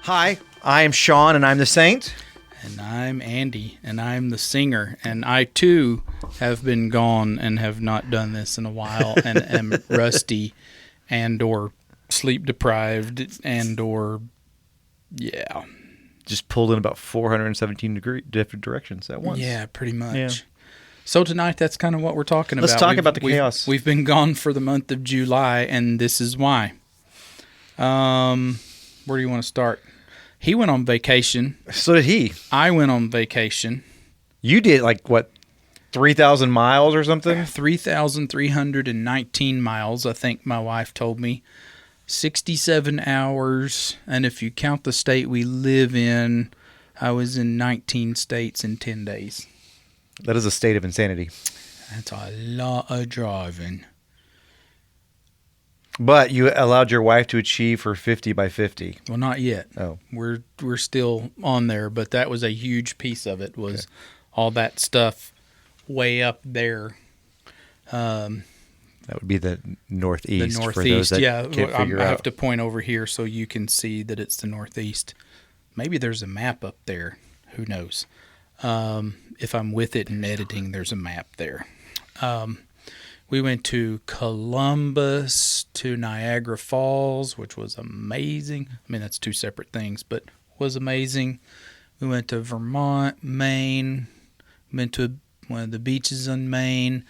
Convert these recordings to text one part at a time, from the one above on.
Hi, I am Sean, and I'm the Saint. And I'm Andy, and I'm the singer. And I, too, have been gone and have not done this in a while and am rusty and or sleep-deprived and or, yeah. Just pulled in about 417 different directions at once. Yeah, pretty much. Yeah. So tonight, that's kind of what we're talking about. Let's talk about the chaos. We've been gone for the month of July, and this is why. Where do you want to start? He went on vacation. So did he. I went on vacation. You did, 3,000 miles or something? 3,319 miles, I think my wife told me. 67 hours, and if you count the state we live in, I was in 19 states in 10 days. That is a state of insanity. That's a lot of driving. But you allowed your wife to achieve her 50 by 50. Well, not yet. Oh. We're still on there, but that was a huge piece of it, was all that stuff way up there. That would be the northeast. The northeast, for those that can't figure I out. have to point over here so you can see that it's the northeast. Maybe there's a map up there. Who knows? If I'm with it and editing, there's a map there. We went to Columbus, to Niagara Falls, which was amazing. I mean, that's two separate things, but was amazing. We went to Vermont, Maine. Went to one of the beaches in Maine,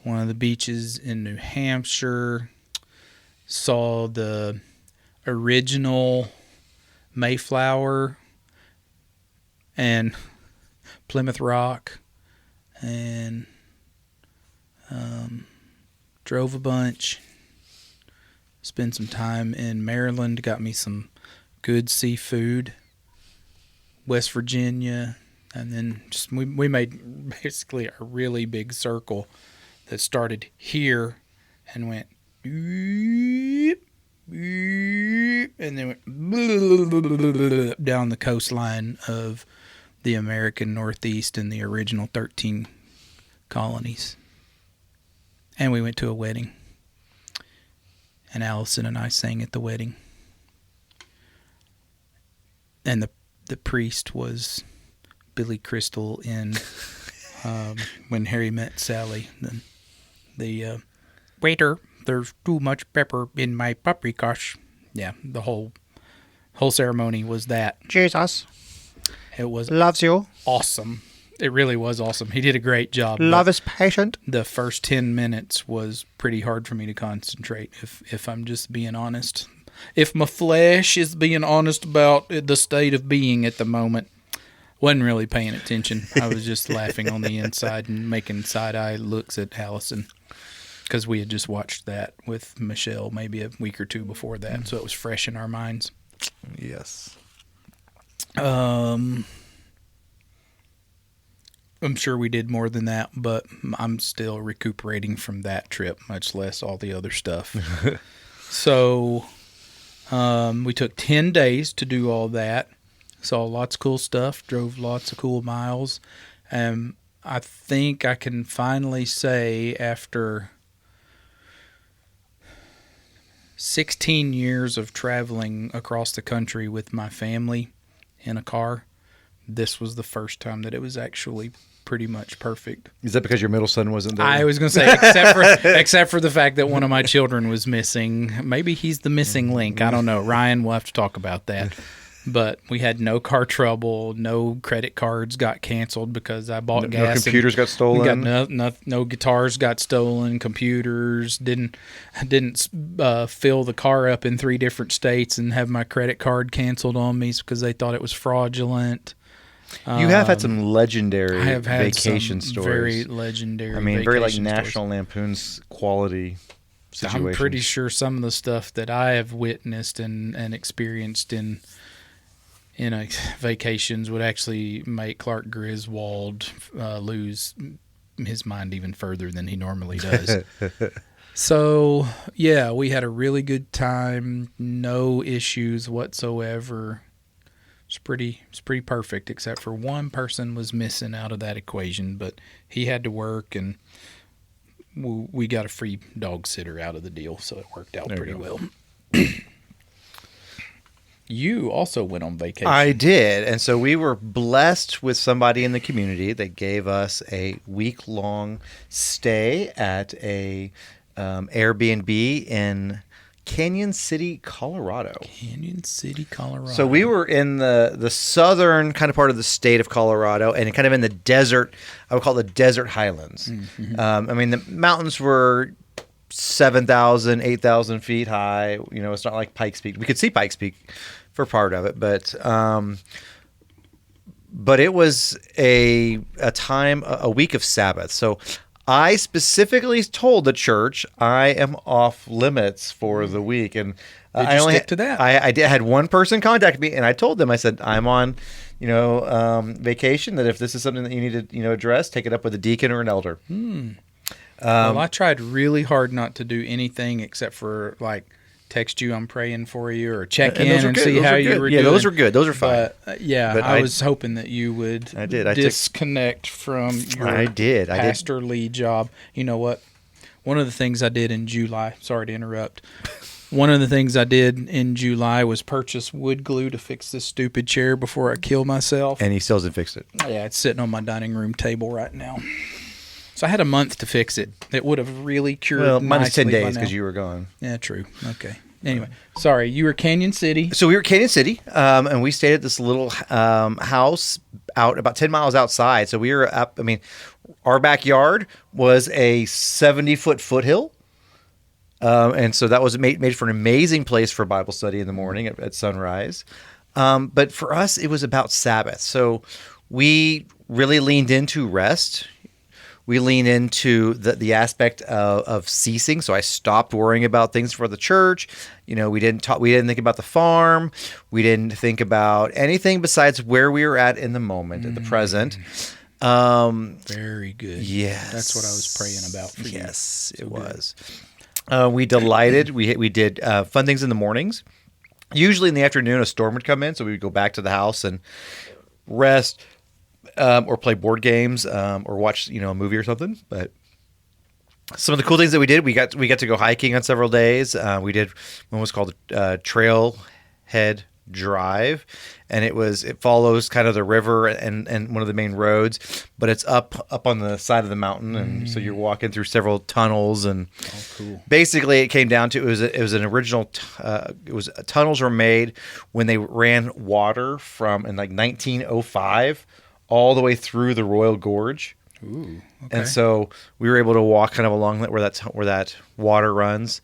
one of the beaches in New Hampshire. Saw the original Mayflower and Plymouth Rock, and drove a bunch. Spent some time in Maryland, got me some good seafood. West Virginia, and then just we made basically a really big circle that started here and went and then went down the coastline of the American Northeast and the original 13 colonies. And we went to a wedding. And Allison and I sang at the wedding. And the priest was Billy Crystal in When Harry Met Sally. The waiter, there's too much pepper in my paprikas. Yeah, the whole ceremony was that. Jesus. It was Loves you. awesome. It really was awesome. He did a great job. Love is patient. The first 10 minutes was pretty hard for me to concentrate, if I'm just being honest. If my flesh is being honest about the state of being at the moment, wasn't really paying attention. I was just laughing on the inside and making side-eye looks at Allison, because we had just watched that with Michelle maybe a week or two before that, so it was fresh in our minds. Yes. I'm sure we did more than that, but I'm still recuperating from that trip, much less all the other stuff. So we took 10 days to do all that. Saw lots of cool stuff, drove lots of cool miles. And I think I can finally say, after 16 years of traveling across the country with my family in a car, this was the first time that it was actually pretty much perfect. Is that because your middle son wasn't there? I was going to say, except for the fact that one of my children was missing. Maybe he's the missing link. I don't know. Ryan, we'll have to talk about that. But we had no car trouble. No credit cards got canceled because I bought gas. No computers got stolen. No guitars got stolen. Computers didn't fill the car up in 3 different states and have my credit card canceled on me because they thought it was fraudulent. You have had some legendary I have had vacation some stories. very legendary. I mean, very like vacation National stories. Lampoon's quality situations. I'm pretty sure some of the stuff that I have witnessed and experienced in vacations would actually make Clark Griswold lose his mind even further than he normally does. So, yeah, we had a really good time. No issues whatsoever. It's pretty perfect, except for one person was missing out of that equation, but he had to work, and we got a free dog sitter out of the deal, so it worked out pretty well. you also went on vacation. I did. And so we were blessed with somebody in the community that gave us a week-long stay at a Airbnb in Canyon City, Colorado. Canyon City, Colorado. So we were in the southern kind of part of the state of Colorado and kind of in the desert. I would call it the desert highlands. I mean, the mountains were 7,000, 8,000 feet high. You know, it's not like Pikes Peak. We could see Pikes Peak for part of it, but it was a week of Sabbath. So I specifically told the church I am off limits for the week, and Did I you only stick to that? I did. I had one person contact me, and I told them, I said, I'm on, vacation. That if this is something that you need to, address, take it up with a deacon or an elder. Well, I tried really hard not to do anything except for like text you, I'm praying for you, or check in and see how you were doing. Yeah, those were good. Those are fine. But But I was hoping that you would I disconnect from your I did. pastorly job. You know what? One of the things I did in July, sorry to interrupt. One of the things I did in July was purchase wood glue to fix this stupid chair before I kill myself. And he still hasn't fixed it. Yeah, it's sitting on my dining room table right now. So I had a month to fix it. It would have really cured. Well, minus 10 nicely by days now. because you were gone. Yeah, true. Okay. Anyway, sorry. You were Canyon City. So we were Canyon City, and we stayed at this little house out about 10 miles outside. So we were up. I mean, our backyard was a 70-foot foothill. And so that was made for an amazing place for Bible study in the morning at sunrise. But for us, it was about Sabbath. So we really leaned into rest. We lean into the aspect of ceasing. So I stopped worrying about things for the church. We didn't think about the farm. We didn't think about anything besides where we were at in the moment, at the present. Very good. Yes. That's what I was praying about for you. Yes, So it good. was. We delighted. We did fun things in the mornings. Usually in the afternoon, a storm would come in, so we would go back to the house and rest. Or play board games, or watch, a movie or something. But some of the cool things that we did, we got to go hiking on several days. We did one was called Trailhead Drive, and it follows kind of the river and one of the main roads, but it's up on the side of the mountain, and so you're walking through several tunnels. And Cool. basically, it came down to it was an original. Tunnels were made when they ran water from in like 1905. All the way through the Royal Gorge. Ooh. Okay. And so we were able to walk kind of along where that water runs.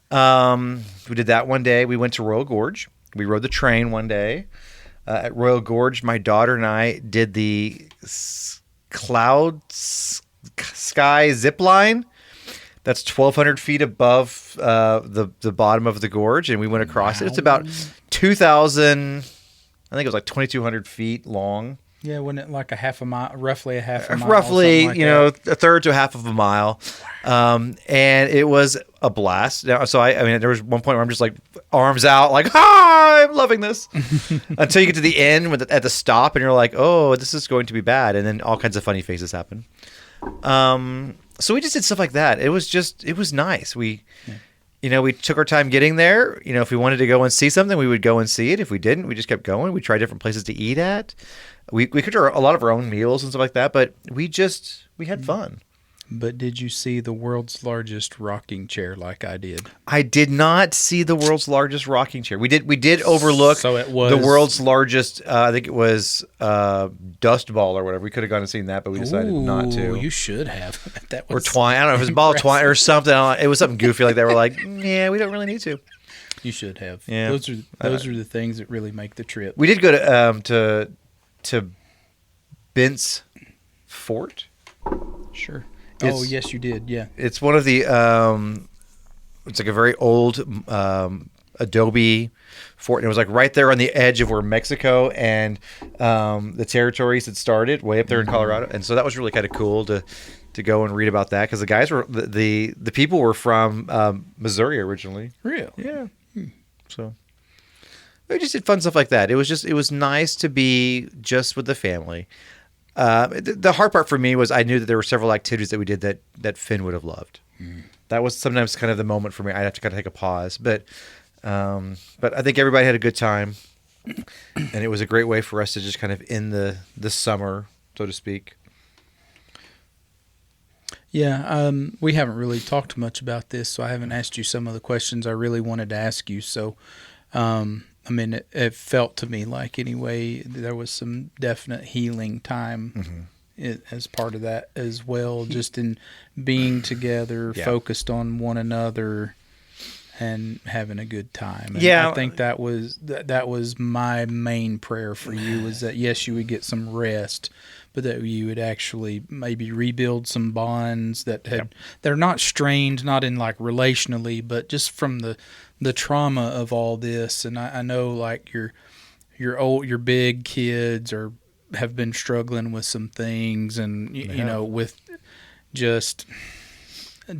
We did that one day. We went to Royal Gorge. We rode the train one day. At Royal Gorge, my daughter and I did the cloud sky zip line. That's 1,200 feet above the bottom of the gorge, and we went across it. It's about 2,000. I think it was like 2,200 feet long. Yeah, wasn't it like roughly a half a mile? Roughly, something like that? a third to a half of a mile. And it was a blast. Now, so I mean, there was one point where I'm just like arms out, like, I'm loving this. Until you get to the end at the stop and you're like, oh, this is going to be bad. And then all kinds of funny faces happen. So we just did stuff like that. It was nice. We took our time getting there. If we wanted to go and see something, we would go and see it. If we didn't, we just kept going. We tried different places to eat at. We cooked a lot of our own meals and stuff like that, but we had fun. But did you see the world's largest rocking chair like I did? I did not see the world's largest rocking chair. We did overlook So it was the world's largest. I think it was dust ball or whatever. We could have gone and seen that, but we decided not to. You should have. That Or was twine. I don't know if it was a ball of twine or something. It was something goofy like that. We're like, yeah, we don't really need to. You should have. Yeah. Those are the things that really make the trip. We did go to Bent's Fort. Sure. It's- Yes, you did. Yeah. It's one of the it's like a very old adobe fort, and it was like right there on the edge of where Mexico and the territories had started, way up there in Colorado. And so that was really kind of cool to go and read about that, because the guys were the people were from Missouri originally. Real. Yeah. So we just did fun stuff like that. It was nice to be just with the family. The hard part for me was I knew that there were several activities that we did that Finn would have loved. That was sometimes kind of the moment for me. I'd have to kind of take a pause, but I think everybody had a good time. and it was a great way for us to just kind of end the summer, so to speak. Yeah, we haven't really talked much about this, so I haven't asked you some of the questions I really wanted to ask you. So, I mean, it felt to me like anyway there was some definite healing time as part of that as well, just in being together, Yeah. focused on one another, and having a good time. And Yeah. I think that was my main prayer for you, was that yes, you would get some rest, but that you would actually maybe rebuild some bonds that they're not strained, not in like relationally, but just from the trauma of all this. And I know like your big kids have been struggling with some things, and you know, with just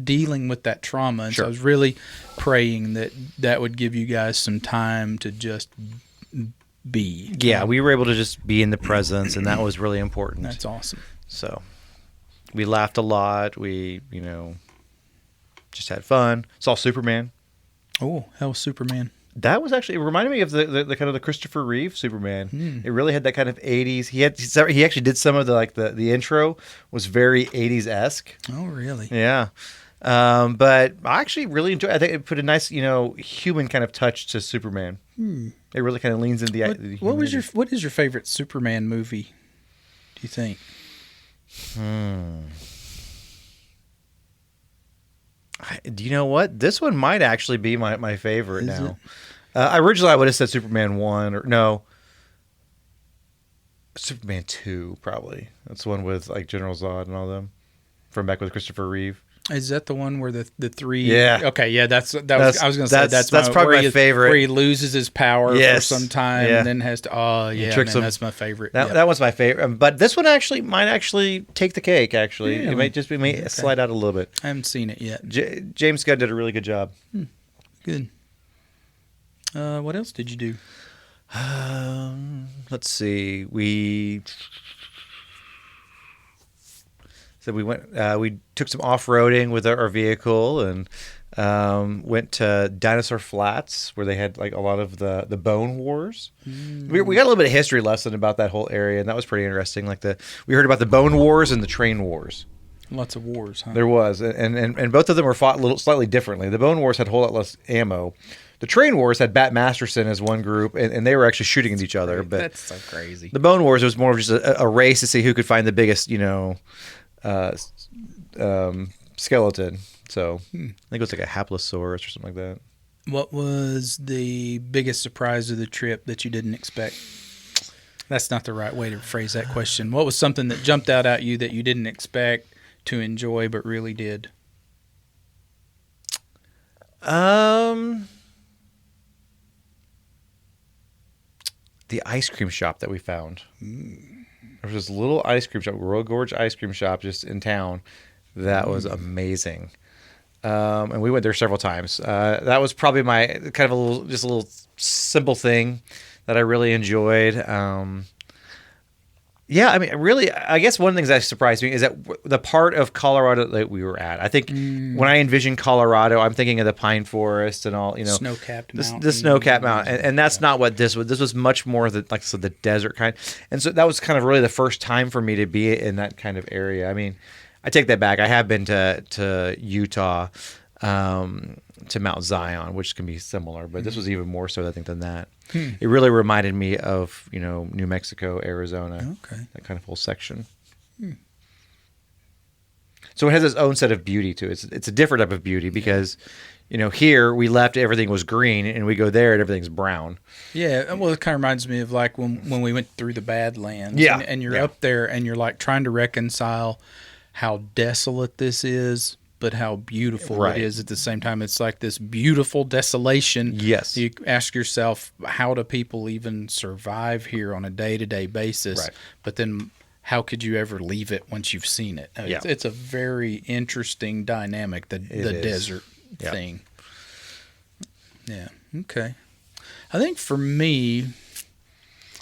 dealing with that trauma. And so I was really praying that would give you guys some time to just be. Yeah, we were able to just be in the presence, and that was really important. That's awesome. So we laughed a lot. We, just had fun. Saw Superman. Oh, hell, Superman. That was actually, it reminded me of the kind of the Christopher Reeve Superman. It really had that kind of 80s. He actually did some of the intro was very 80s-esque. Oh, really? Yeah. But I actually really enjoyed it. I think it put a nice, human kind of touch to Superman. It really kind of leans into the what is your favorite Superman movie, do you think? Do you know what? This one might actually be my favorite now. Originally, I would have said Superman 1 or no, Superman 2 probably. That's the one with like General Zod and all them from back with Christopher Reeve. Is that the one where the three? Yeah. Okay. Yeah. I was going to say that's probably my favorite. Where he loses his power for some time, Yeah. and then has to. Oh yeah, tricks him. that's my favorite. That was my favorite. But this one might actually take the cake. Actually, Really? it might just be slide out a little bit. I haven't seen it yet. James Gunn did a really good job. Good. What else did you do? Let's see. We we took some off-roading with our vehicle and went to Dinosaur Flats where they had like a lot of the Bone Wars. We got a little bit of history lesson about that whole area, and that was pretty interesting. Like we heard about the Bone Wars and the Train Wars. Lots of wars, huh? There was, and both of them were fought slightly differently. The Bone Wars had a whole lot less ammo. The Train Wars had Bat Masterson as one group, and they were actually shooting at each other. But that's so crazy. The Bone Wars was more of just a race to see who could find the biggest, skeleton. So I think it was like a Haplosaurus or something like that. What was the biggest surprise of the trip that you didn't expect? That's not the right way to phrase that question. What was something that jumped out at you that you didn't expect to enjoy but really did? The ice cream shop that we found. There was this little ice cream shop, Royal Gorge ice cream shop, just in town. That was amazing. And we went there several times. That was probably my kind of a little simple thing that I really enjoyed. Yeah, I mean, really, I guess one of the things that surprised me is that the part of Colorado that we were at. I think when I envision Colorado, I'm thinking of the pine forest and all, Snow-capped mountain. The snow-capped mountain, and that's not what this was. This was much more the desert kind. And so that was kind of really the first time for me to be in that kind of area. I mean, I take that back. I have been to Utah, to Mount Zion, which can be similar, but this was even more so, I think, than that. It really reminded me of, New Mexico, Arizona, that kind of whole section. So it has its own set of beauty to it. It's a different type of beauty because, here we left, everything was green, and we go there and everything's brown. Yeah, well, it kind of reminds me of like when we went through the Badlands. Yeah. And you're up there and you're like trying to reconcile how desolate this is, but how beautiful it is at the same time. It's like this beautiful desolation. Yes. You ask yourself, how do people even survive here on a day-to-day basis? Right. But then how could you ever leave it once you've seen it? Yeah. It's a very interesting dynamic, the desert thing. Yeah. Okay. I think for me,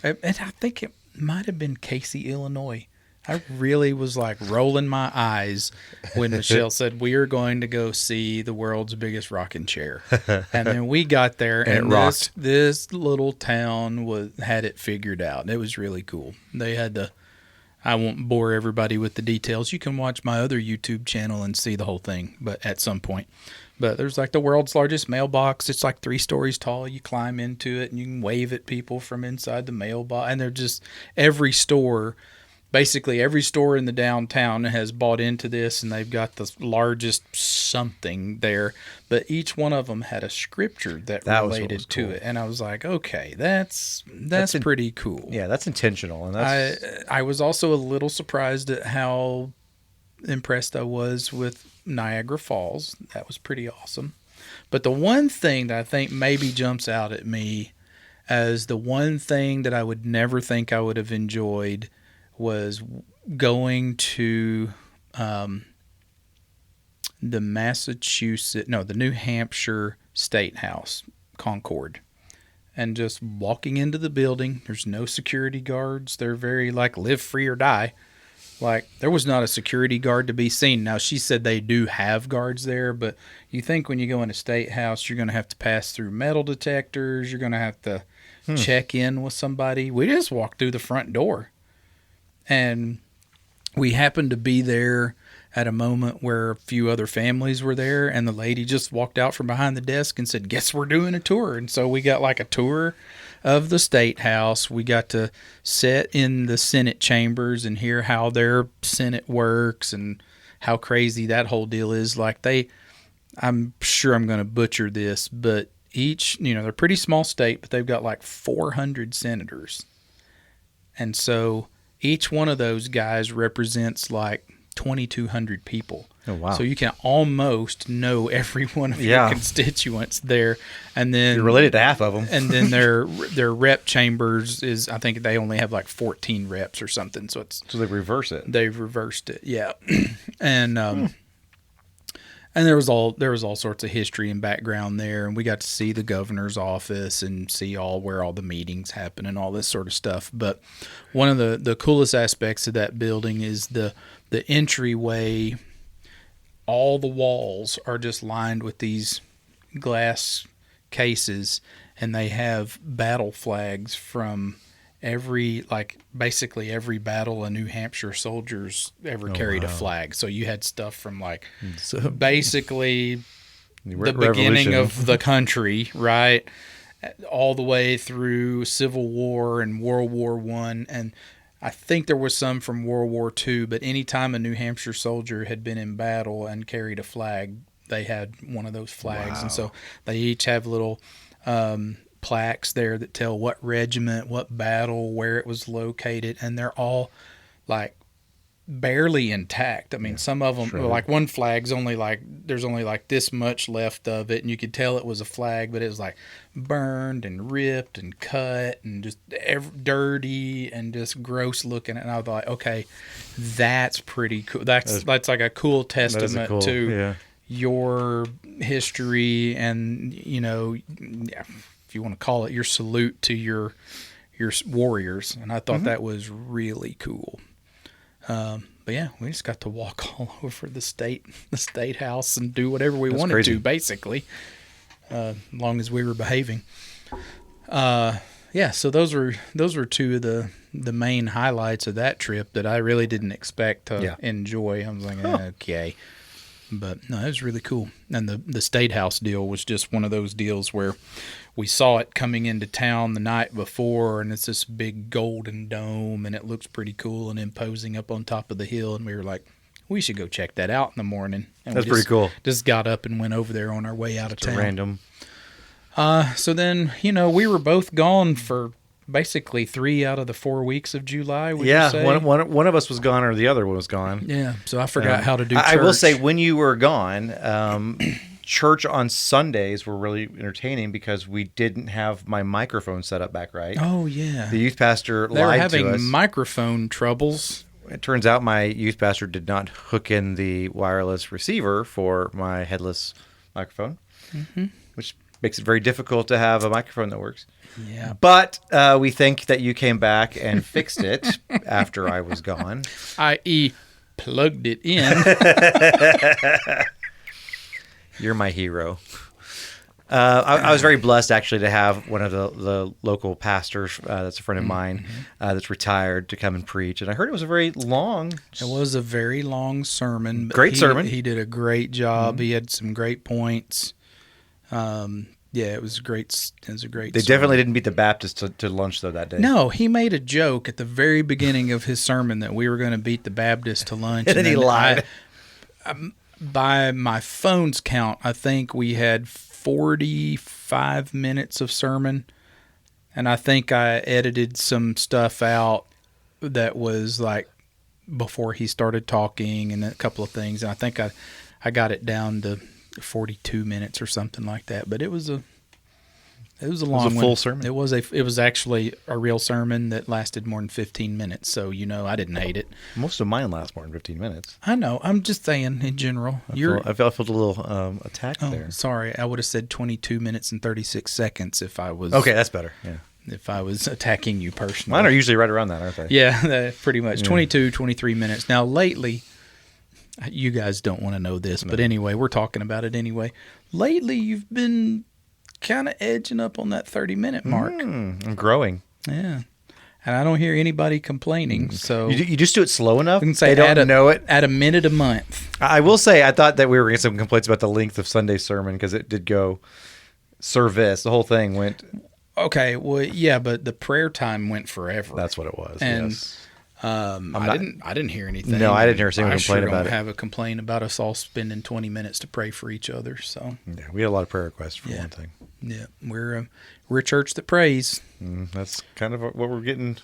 and I think it might have been Casey, Illinois. I really was like rolling my eyes when Michelle said, we are going to go see the world's biggest rocking chair. And then we got there and it rocked. this little town had it figured out. It was really cool. They had I won't bore everybody with the details. You can watch my other YouTube channel and see the whole thing, but at some point. But there's like the world's largest mailbox. It's like 3 stories tall. You climb into it and you can wave at people from inside the mailbox. And they're just basically every store in the downtown has bought into this, and they've got the largest something there. But each one of them had a scripture that related to it, and I was like, okay, that's pretty cool. Yeah, that's intentional, and I was also a little surprised at how impressed I was with Niagara Falls. That was pretty awesome. But the one thing that I think maybe jumps out at me as the one thing that I would never think I would have enjoyed was going to the New Hampshire State House, Concord, and just walking into the building. There's no security guards. They're very like live free or die. Like there was not a security guard to be seen. Now she said they do have guards there, but you think when you go in a state house, you're going to have to pass through metal detectors. You're going to have to check in with somebody. We just walked through the front door. And we happened to be there at a moment where a few other families were there, and the lady just walked out from behind the desk and said, guess we're doing a tour. And so we got like a tour of the State House. We got to sit in the Senate chambers and hear how their Senate works and how crazy that whole deal is. Like I'm sure I'm going to butcher this, but they're a pretty small state, but they've got like 400 senators. And so each one of those guys represents like 2,200 people. Oh, wow. So you can almost know every one of your constituents there. And then you're related to half of them. And then their rep chambers is, I think they only have like 14 reps or something. So they reverse it. They've reversed it. Yeah. And there was all sorts of history and background there, and we got to see the governor's office and see where all the meetings happen and all this sort of stuff. But one of the coolest aspects of that building is the entryway. All the walls are just lined with these glass cases, and they have battle flags from basically every battle a New Hampshire soldiers ever carried a flag. So you had stuff from basically the beginning of the country, right? All the way through Civil War and World War I. And I think there was some from World War II, but anytime a New Hampshire soldier had been in battle and carried a flag, they had one of those flags. Wow. And so they each have little plaques there that tell what regiment, what battle, where it was located, and they're all like barely intact. I mean, some of them, like one flag's there's only like this much left of it, and you could tell it was a flag, but it was like burned and ripped and cut and just dirty and just gross looking. And I was like, okay, that's pretty cool. That's like a cool testament to your history and, if you want to call it, your salute to your warriors. And I thought that was really cool. But yeah, we just got to walk all over the state house and do whatever we wanted to, basically, as long as we were behaving. So those were two of the main highlights of that trip that I really didn't expect to enjoy. I was like, okay. But no, it was really cool. And the State House deal was just one of those deals where we saw it coming into town the night before, and it's this big golden dome, and it looks pretty cool and imposing up on top of the hill. And we were like, we should go check that out in the morning. And that's pretty cool. Just got up and went over there on our way out of town. Random. So then, we were both gone for basically 3 out of the 4 weeks of July. Would you say? One of us was gone, or the other one was gone. Yeah. So I forgot how to do church. I will say, when you were gone, church on Sundays were really entertaining because we didn't have my microphone set up back right. Oh yeah. The youth pastor lied to us. They were having microphone troubles. It turns out my youth pastor did not hook in the wireless receiver for my headless microphone, which Makes it very difficult to have a microphone that works. Yeah. But we think that you came back and fixed it after I was gone. I.e., plugged it in. You're my hero. I was very blessed, actually, to have one of the local pastors that's a friend of mine that's retired to come and preach. And I heard it was a very long... It was a very long sermon. But Great sermon. He did a great job. He had some great points. Yeah, it was great. It was a great They sermon. definitely didn't beat the Baptist to lunch, though, that day. No, he made a joke at the very beginning of his sermon that we were going to beat the Baptist to lunch. And then he lied. By my phone's count, I think we had 45 minutes of sermon, and I think I edited some stuff out that was like before he started talking and a couple of things, and I think I got it down to 42 minutes or something like that. But it was a long full one. sermon? It was actually a real sermon that lasted more than 15 minutes. So, I didn't hate it. Most of mine last more than 15 minutes. I know. I'm just saying in general. I felt a little attacked there. Sorry. I would have said 22 minutes and 36 seconds if I was Okay, that's better. Yeah. if I was attacking you personally. Mine are usually right around that, aren't they? Yeah, pretty much. 22, 23 minutes. Now, lately, you guys don't want to know this, but anyway, we're talking about it anyway. Lately, you've been kind of edging up on that 30-minute mark. I'm growing. Yeah. And I don't hear anybody complaining. So You just do it slow enough. I can say they don't know it. At a minute a month. I will say, I thought that we were getting some complaints about the length of Sunday's sermon because it did go service. The whole thing went. Okay, well, yeah, but the prayer time went forever. That's what it was. And yes. I didn't hear anything. No, I didn't hear a single I complaint sure about don't it. have a complaint about us all spending 20 minutes to pray for each other. So Yeah, we had a lot of prayer requests for one thing. yeah, we're a church that prays. That's kind of what we're getting.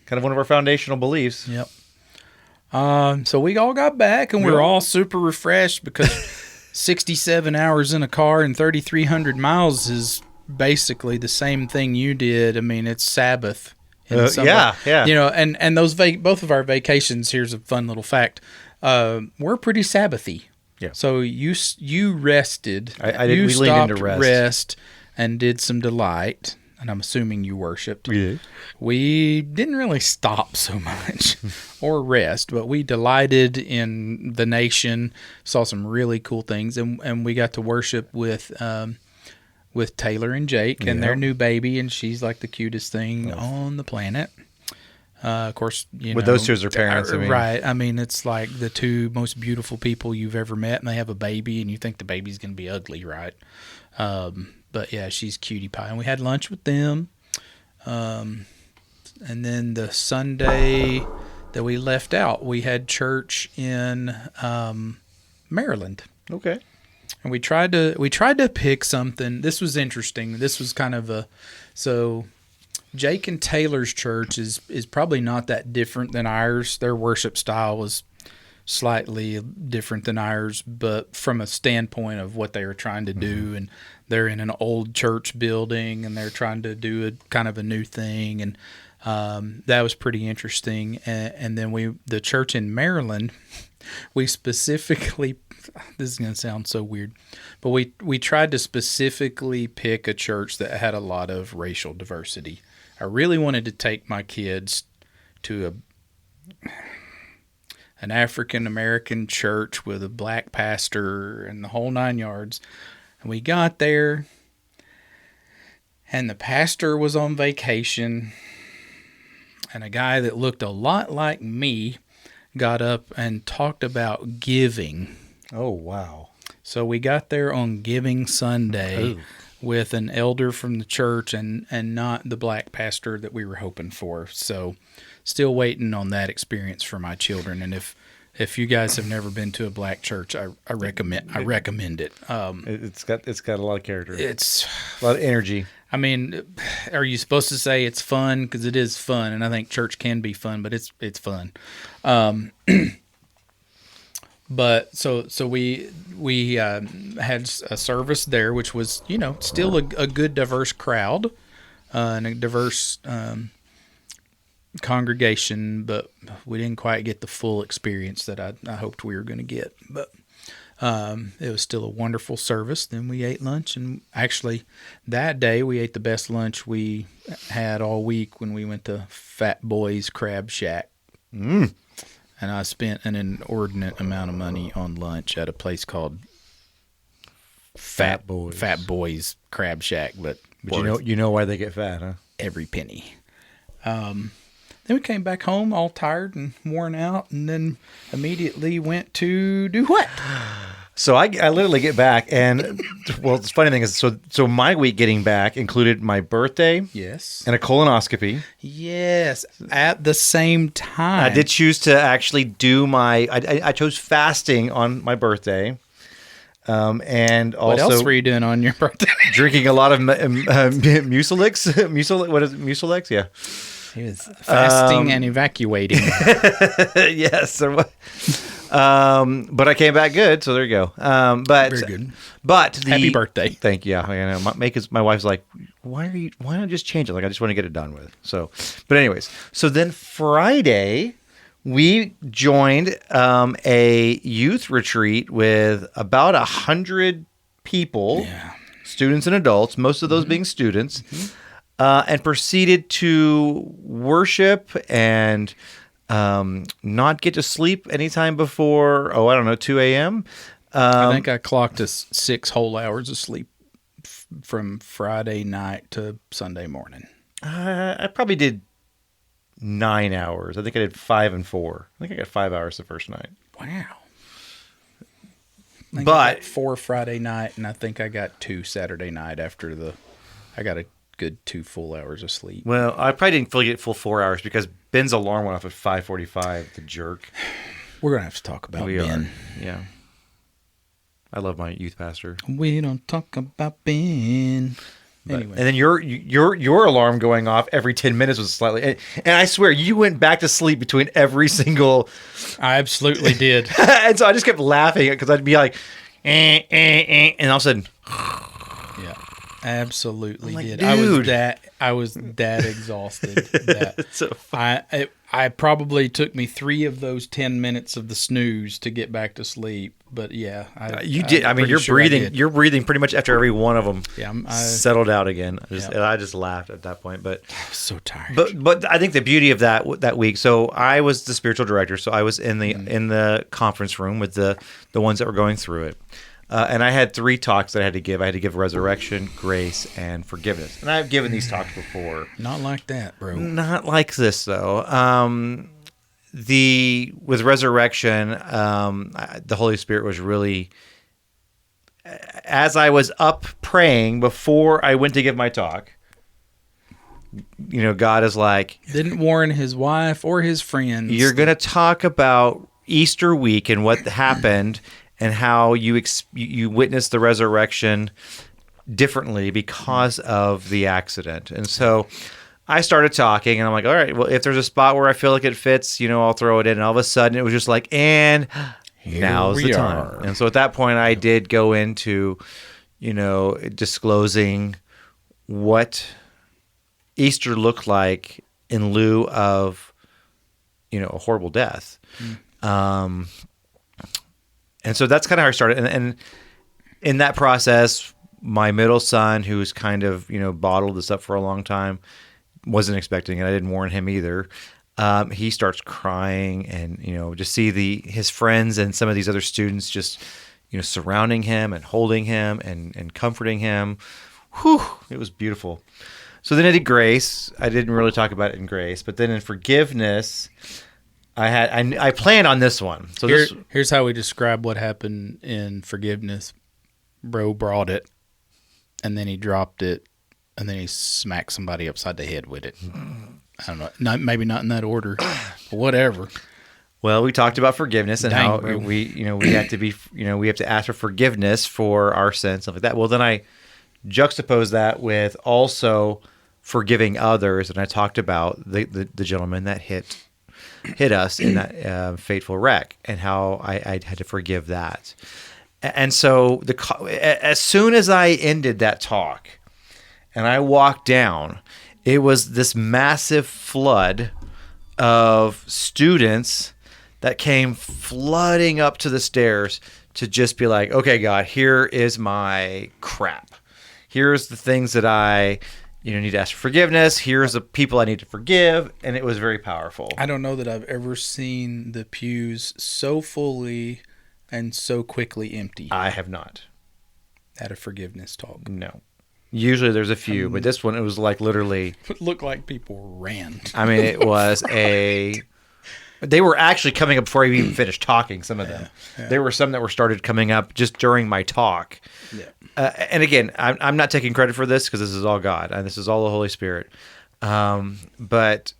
Kind of one of our foundational beliefs. Yep. So we all got back, and we were all super refreshed because 67 hours in a car and 3,300 miles is basically the same thing you did. I mean, it's Sabbath. Yeah. And those both of our vacations. Here's a fun little fact: we're pretty Sabbathy. Yeah. So you rested. I did. You We leaned into stopped rest. and did some delight. And I'm assuming you worshipped. Yeah. We didn't really stop so much or rest, but we delighted in the nation, saw some really cool things, and we got to worship with Taylor and Jake and their new baby, and she's like the cutest thing on the planet. Of course, With those two as their parents, right? I mean, it's like the two most beautiful people you've ever met, and they have a baby, and you think the baby's going to be ugly, right? But yeah, she's cutie pie, and we had lunch with them. And then the Sunday that we left out, we had church in Maryland. Okay. And we tried to pick something. This was interesting. This was kind of so Jake and Taylor's church is probably not that different than ours. Their worship style was slightly different than ours, but from a standpoint of what they were trying to do, and they're in an old church building and they're trying to do a kind of a new thing, and that was pretty interesting. And then the church in Maryland, we specifically, this is going to sound so weird, but we tried to specifically pick a church that had a lot of racial diversity. I really wanted to take my kids to an African-American church with a black pastor and the whole 9 yards. And we got there, and the pastor was on vacation, and a guy that looked a lot like me got up and talked about giving. Oh, wow. So we got there on Giving Sunday with an elder from the church and not the black pastor that we were hoping for. So still waiting on that experience for my children. And if you guys have never been to a black church, I recommend it. It's got a lot of character. It's a lot of energy. I mean, are you supposed to say it's fun? Because it is fun, and I think church can be fun, but it's fun. But so we had a service there, which was still a good diverse crowd and a diverse congregation, but we didn't quite get the full experience that I hoped we were going to get. But It was still a wonderful service. Then we ate lunch, and actually, that day we ate the best lunch we had all week when we went to Fat Boy's Crab Shack. Mm. And I spent an inordinate amount of money on lunch at a place called Fat Boys. Fat Boy's Crab Shack, but You know why they get fat, huh? every penny. Then we came back home all tired and worn out, and then immediately went to do what? So I literally get back, and well, the funny thing is, so my week getting back included my birthday Yes. and a colonoscopy. Yes. At the same time. I did choose to actually do I chose fasting on my birthday, and also What else were you doing on your birthday? drinking a lot of Mucilex. What is it? Mucilex? Yeah. He was fasting and evacuating. Yes. But I came back good, so there you go. But Very good. But Happy birthday. Thank you. Yeah, I know. My wife's like, why don't you just change it? Like, I just want to get it done with. So, but anyways, so then Friday we joined a youth retreat with about 100 people, students and adults, most of those being students, and proceeded to worship and not get to sleep anytime before, 2 a.m. I think I clocked us 6 whole hours of sleep from Friday night to Sunday morning. I probably did 9 hours. I think I did 5 and 4. I think I got 5 hours the first night. Wow. I But- got 4 Friday night, and I think I got 2 Saturday night I got a good 2 full hours of sleep. Well, I probably didn't fully get full 4 hours because Ben's alarm went off at 5:45. The jerk. We're going to have to talk about Ben. Are. Yeah. I love my youth pastor. We don't talk about Ben. But- Anyway. And then your alarm going off every 10 minutes was slightly. And I swear, you went back to sleep between every single. I absolutely did. And so I just kept laughing because I'd be like, and all of a sudden, Yeah, absolutely I'm like, did. dude. I was that exhausted that It's so funny. I probably took me 3 of those 10 minutes of the snooze to get back to sleep. But yeah, You did. I mean, pretty sure I breathing. did. You're breathing pretty much after every one of them. Yeah, Settled out again. Yeah. I just laughed at that point. But so tired. but I think the beauty of that week. So I was the spiritual director. So I was in the conference room with the ones that were going through it. And I had 3 talks that I had to give. I had to give resurrection, grace, and forgiveness. And I've given these talks before. Not like that, bro. Not like this though. With resurrection, the Holy Spirit was really, as I was up praying before I went to give my talk. God is like, Didn't warn his wife or his friends. you're going to talk about Easter week and what happened and how you witnessed the resurrection differently because of the accident. And so I started talking, and I'm like, all right, well, if there's a spot where I feel like it fits, I'll throw it in. And all of a sudden, it was just like, and now's the time. are. And so at that point, I did go into, disclosing what Easter looked like in lieu of, a horrible death. And so that's kind of how I started. And in that process, my middle son, who's kind of, bottled this up for a long time, wasn't expecting it. I didn't warn him either. He starts crying, and, just see his friends and some of these other students just, surrounding him and holding him and comforting him. Whew, it was beautiful. So then I did grace. I didn't really talk about it in grace, but then in forgiveness, I planned on this one. So Here's how we describe what happened in forgiveness. Bro brought it, and then he dropped it, and then he smacked somebody upside the head with it. I don't know. Maybe not in that order, but whatever. Well, we talked about forgiveness and Dang, how bro. we have to be, we have to ask for forgiveness for our sins, stuff like that. Well, then I juxtaposed that with also forgiving others, and I talked about the gentleman that hit us in that fateful wreck and how I had to forgive that. And so as soon as I ended that talk and I walked down, it was this massive flood of students that came flooding up to the stairs to just be like, okay, God, here is my crap. Here's the things that I need to ask for forgiveness. Here's the people I need to forgive. And it was very powerful. I don't know that I've ever seen the pews so fully and so quickly empty I have not. at a forgiveness talk. No. Usually there's a few, but this one, it was like literally. It looked like people ran. I mean, it was they were actually coming up before I even finished talking, some of them. Yeah. There were some that were started coming up just during my talk. Yeah. And again, I'm not taking credit for this because this is all God and this is all the Holy Spirit. But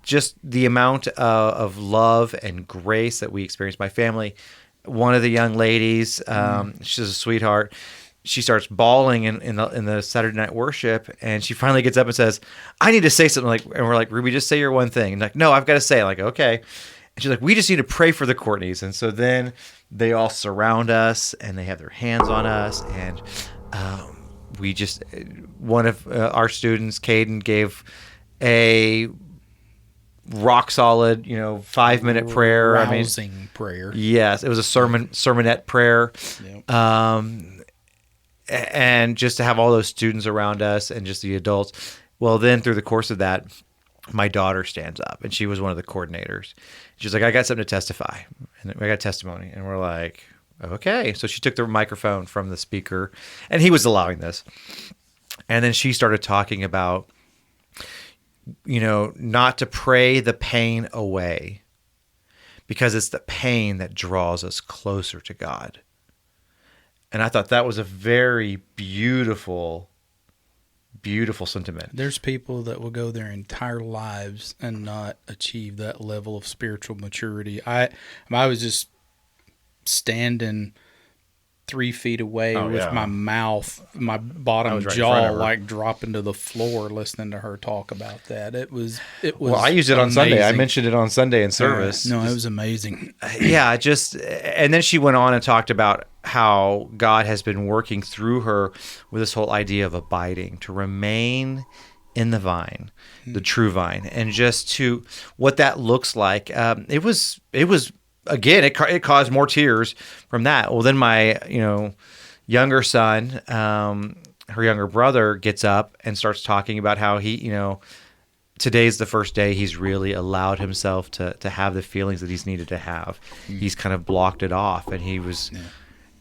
just the amount of love and grace that we experienced. My family, one of the young ladies, she's a sweetheart. She starts bawling in the Saturday night worship, and she finally gets up and says, "I need to say something." And we're like, "Ruby, just say your one thing." And like, "No, I've got to say it." Like, okay. And she's like, "We just need to pray for the Courtneys." And so then they all surround us, and they have their hands on us, and we just one of our students, Caden, gave a rock solid, 5-minute prayer. Rousing prayer. Yes, it was a sermonette prayer. Yep. And just to have all those students around us and just the adults. Well, then through the course of that, my daughter stands up, and she was one of the coordinators. She's like, "I got something to testify." And I got testimony. And we're like, okay. So she took the microphone from the speaker, and he was allowing this. And then she started talking about, not to pray the pain away, because it's the pain that draws us closer to God. And I thought that was a very beautiful, beautiful sentiment. There's people that will go their entire lives and not achieve that level of spiritual maturity. I was just standing 3 feet away with my mouth, my bottom jaw like dropping to the floor, listening to her talk about that. It was. Well, I used it on Sunday. I mentioned it on Sunday in service. No, it was amazing. Yeah, and then she went on and talked about how God has been working through her with this whole idea of abiding, to remain in the vine, the true vine, and just to what that looks like. It was. Again, it caused more tears from that. Well, then my, younger son, her younger brother, gets up and starts talking about how he, today's the first day he's really allowed himself to have the feelings that he's needed to have. He's kind of blocked it off, and he was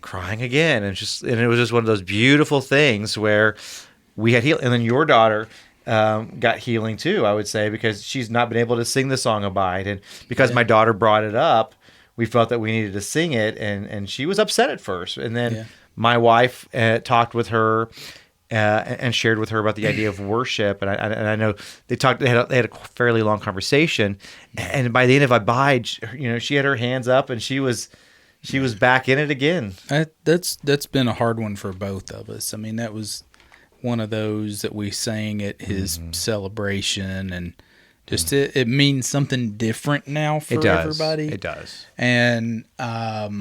crying again, and it was just one of those beautiful things where we had healing. And then your daughter got healing too, I would say, because she's not been able to sing the song Abide, and because my daughter brought it up, we felt that we needed to sing it, and she was upset at first. And then my wife talked with her and shared with her about the idea of worship. And I know they had a fairly long conversation. And by the end of Abide, she had her hands up, and she was back in it again. That's been a hard one for both of us. I mean, that was one of those that we sang at his celebration, and just it means something different now for everybody. It does. And that's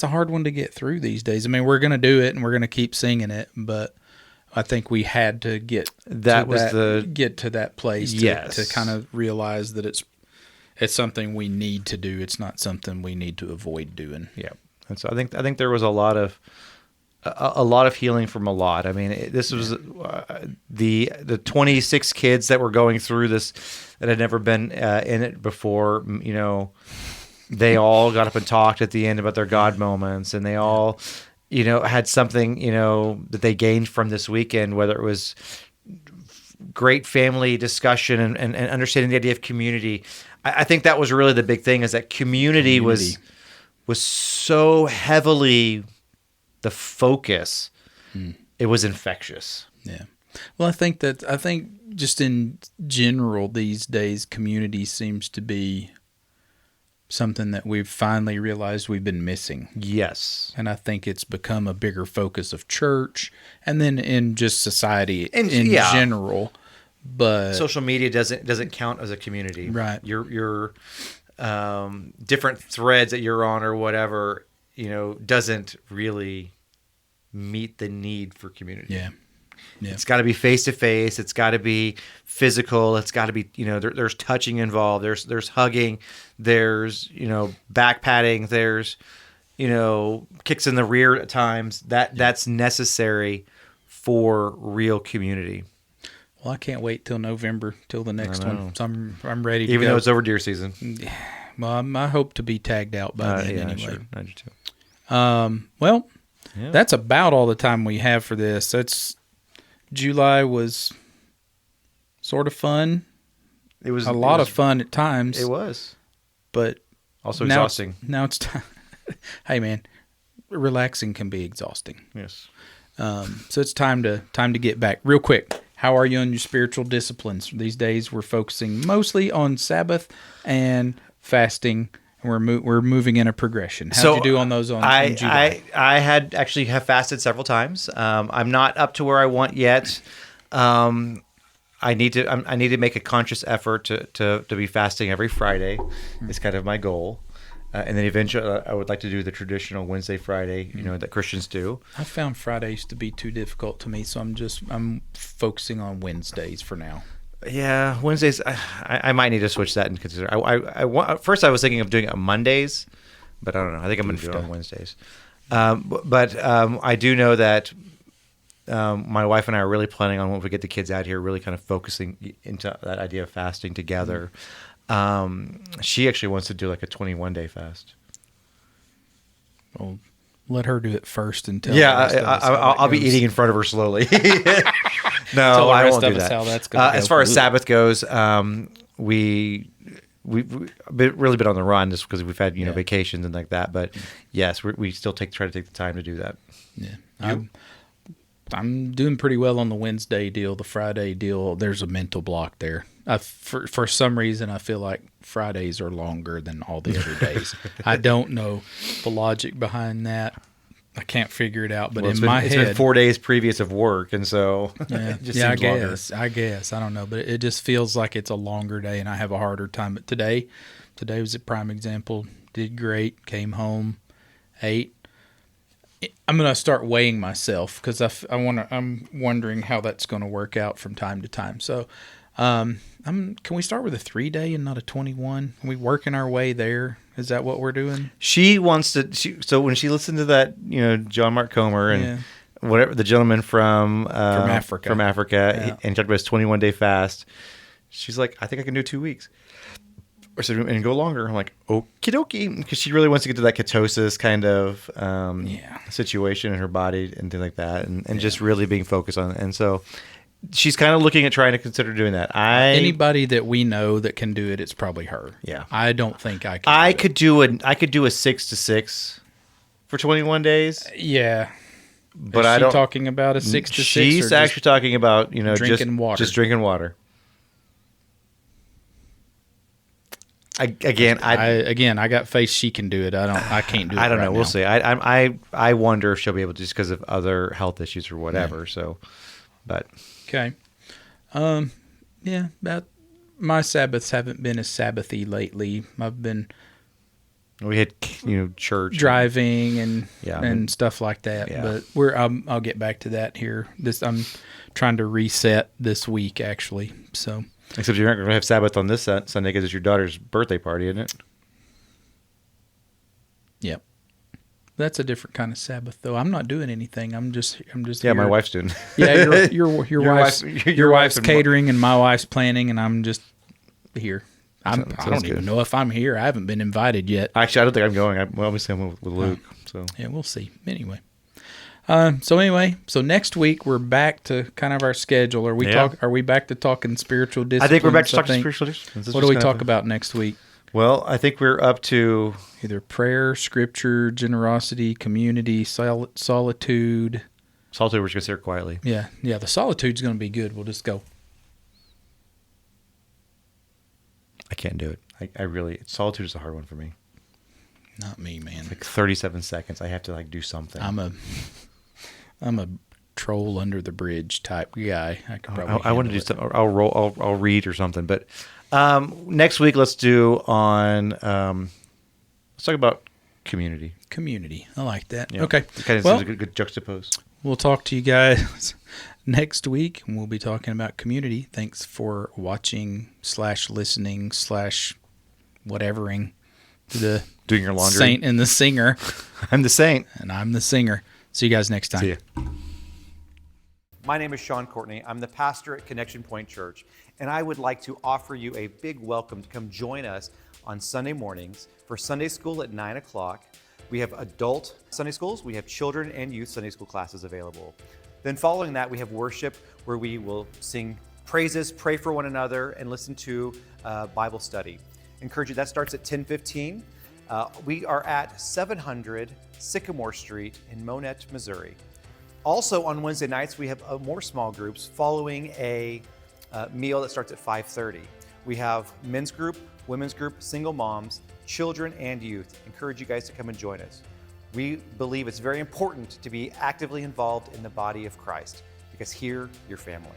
a hard one to get through these days. I mean, we're going to do it, and we're going to keep singing it, but I think we had to get to that place to kind of realize that it's something we need to do. It's not something we need to avoid doing. Yeah. And so I think there was a lot of healing from a lot. I mean, this was the 26 kids that were going through this that had never been in it before. They all got up and talked at the end about their God moments, and they all, had something, that they gained from this weekend, whether it was great family discussion and understanding the idea of community. I think that was really the big thing, is that community. was so heavily the focus. It was infectious. Yeah. Well, I think just in general these days, community seems to be something that we've finally realized we've been missing. Yes. And I think it's become a bigger focus of church, and then in just society in general. But social media doesn't count as a community. Right. Your different threads that you're on or whatever, doesn't really meet the need for community. Yeah. Yeah. It's got to be face to face. It's got to be physical. It's got to be, there's touching involved. There's hugging. There's, back patting. There's, kicks in the rear at times. That's necessary for real community. Well, I can't wait till November, till the next one. So I'm ready to Even go. though it's over deer season. Well, I hope to be tagged out by then anyway. Sure. I do too. Well, that's about all the time we have for this. July was sort of fun. It was a lot of fun at times. It was. But also exhausting. Now it's time. Hey, man, relaxing can be exhausting. Yes. So it's time to get back. Real quick, how are you on your spiritual disciplines? These days we're focusing mostly on Sabbath and fasting. We're moving in a progression. How'd you do on those on July? I had actually have fasted several times. I'm not up to where I want yet. I need to make a conscious effort to be fasting every Friday. It's kind of my goal. And then eventually I would like to do the traditional Wednesday, Friday, that Christians do. I found Fridays to be too difficult to me, so I'm focusing on Wednesdays for now. Yeah, Wednesdays. I might need to switch that and consider. First, I was thinking of doing it on Mondays, but I don't know. I think I'm going to do it on Wednesdays. But I do know that my wife and I are really planning on, when we get the kids out here, really kind of focusing into that idea of fasting together. She actually wants to do like a 21-day fast. Well, let her do it first until I'll be eating in front of her slowly. No, I won't do that. How that's gonna go. As far as Sabbath goes, we've really been on the run just because we've had vacations and like that. But yes, we still try to take the time to do that. Yeah, I'm doing pretty well on the Wednesday deal. The Friday deal, there's a mental block there. For some reason, I feel like Fridays are longer than all the other days. I don't know the logic behind that. I can't figure it out. But in my head, it's been 4 days previous of work, and so it just seems longer. I guess I don't know, but it just feels like it's a longer day, and I have a harder time. But today was a prime example. Did great. Came home, ate. I'm going to start weighing myself because I'm wondering how that's going to work out from time to time. So, can we start with a 3-day and not a 21? Are we working our way there? Is that what we're doing? She wants to. So when she listened to that, John Mark Comer and whatever the gentleman from Africa, and talked about his 21-day fast, she's like, I think I can do 2 weeks. Or so, and go longer. I'm like, okie dokie, because she really wants to get to that ketosis kind of situation in her body and things like that, and just really being focused on it. And so she's kind of looking at trying to consider doing that. Anybody that we know that can do it, it's probably her. Yeah, I don't think I can. I could do a 6 to 6 for 21 days. Yeah, but I don't. Talking about a 6 to 6. She's actually talking about drinking water. Just drinking water. I got faith she can do it. I can't do it. I don't know. Right We'll now. see. I wonder if she'll be able to, just because of other health issues or whatever. Yeah. So, but okay. About my Sabbaths haven't been as Sabbathy lately. We had church, driving and stuff like that. Yeah. But I'll get back to that here. I'm trying to reset this week actually. So. Except you're not going to have Sabbath on this Sunday because it's your daughter's birthday party, isn't it? Yep. That's a different kind of Sabbath, though. I'm not doing anything. I'm just. Yeah, here. My wife's doing. Yeah, your wife's catering and my wife's planning, and I'm just here. I don't even know if I'm here. I haven't been invited yet. Actually, I don't think I'm going. Obviously, I'm with Luke. So yeah, we'll see. Anyway. So next week we're back to kind of our schedule. Are we back to talking spiritual disciplines? I think we're back to talking spiritual disciplines. What do we talk about next week? Well, I think we're up to either prayer, scripture, generosity, community, solitude. Solitude, we're just going to sit here quietly. Yeah. The solitude's going to be good. We'll just go. I can't do it. I really, solitude is a hard one for me. Not me, man. It's like 37 seconds. I have to do something. I'm a troll under the bridge type guy. I want to do something. I'll read or something. But next week, let's do on. Let's talk about community. Community. I like that. Yeah. Okay. It kind of seems a good juxtapose. We'll talk to you guys next week. We'll be talking about community. Thanks for watching / listening / whatevering to the Doing your laundry. Saint and the Singer. I'm the saint. And I'm the singer. See you guys next time. See ya. My name is Sean Courtney. I'm the pastor at Connection Point Church, and I would like to offer you a big welcome to come join us on Sunday mornings for Sunday school at 9 o'clock. We have adult Sunday schools. We have children and youth Sunday school classes available. Then following that, we have worship where we will sing praises, pray for one another, and listen to Bible study. Encourage you, that starts at 10:15. We are at 700 Sycamore Street in Monette, Missouri. Also on Wednesday nights, we have more small groups following a meal that starts at 5:30. We have men's group, women's group, single moms, children, and youth. Encourage you guys to come and join us. We believe it's very important to be actively involved in the body of Christ because here, you're family.